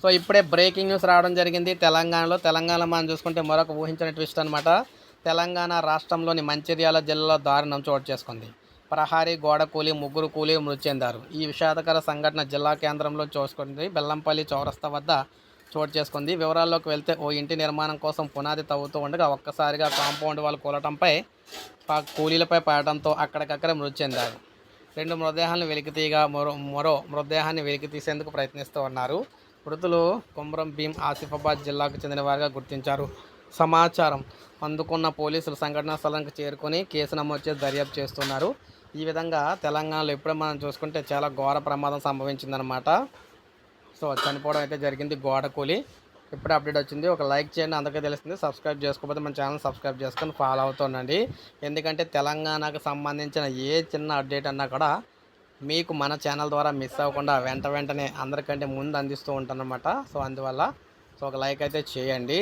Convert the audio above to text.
So ఇప్పుడే breaking news రావడం జరిగింది తెలంగాణలో మనం చూసుకుంటే మరొక ఊహించని ట్విస్ట్ అనమాట. తెలంగాణ రాష్ట్రంలోని మంచిర్యాల జిల్లాలో దారుణం చోటు చేసుకుంది. ప్రహారీ గోడ కూలి 3 కూలీలు మృతి చెందారు. ఈ విషాదకర సంఘటన జిల్లా కేంద్రంలో చూసుకుంది బెల్లంపల్లి చౌరస్తా వద్ద చోటు చేసుకుంది. వివరాల్లోకి వెళ్తే ఓ ఇంటి నిర్మాణం కోసం పునాది తవ్వుతూ ఉండగా ఒక్కసారిగా కాంపౌండ్ వాళ్ళు కూలటంపై కూలీలపై పడటంతో అక్కడికక్కడే మృతి చెందారు. 2 మృతదేహాలను వెలికితీయగా మరో మృతదేహాన్ని వెలికి తీసేందుకు ప్రయత్నిస్తూ ఉన్నారు. మృతులు కుమ్రం భీం ఆసిఫాబాద్ జిల్లాకు చెందిన వారిగా గుర్తించారు. సమాచారం అందుకున్న పోలీసులు సంఘటనా స్థలానికి చేరుకొని కేసు నమోదు చేసి దర్యాప్తు చేస్తున్నారు. ఈ విధంగా తెలంగాణలో ఎప్పుడూ మనం చూసుకుంటే చాలా ఘోర ప్రమాదం సంభవించిందనమాట. సో చనిపోవడం అయితే జరిగింది గోడ కూలి. ఇప్పుడే అప్డేట్ వచ్చింది. ఒక లైక్ చేయండి, అందరికీ తెలుస్తుంది. సబ్స్క్రైబ్ చేసుకోకపోతే మన ఛానల్ సబ్స్క్రైబ్ చేసుకొని ఫాలో అవుతుండండి. ఎందుకంటే తెలంగాణకు సంబంధించిన ఏ చిన్న అప్డేట్ అన్నా కూడా మీకు మన ఛానల్ ద్వారా మిస్ అవ్వకుండా వెంటనే అందరికంటే ముందు అందిస్తూ ఉంటానన్నమాట. సో అందువల్ల ఒక లైక్ అయితే చేయండి.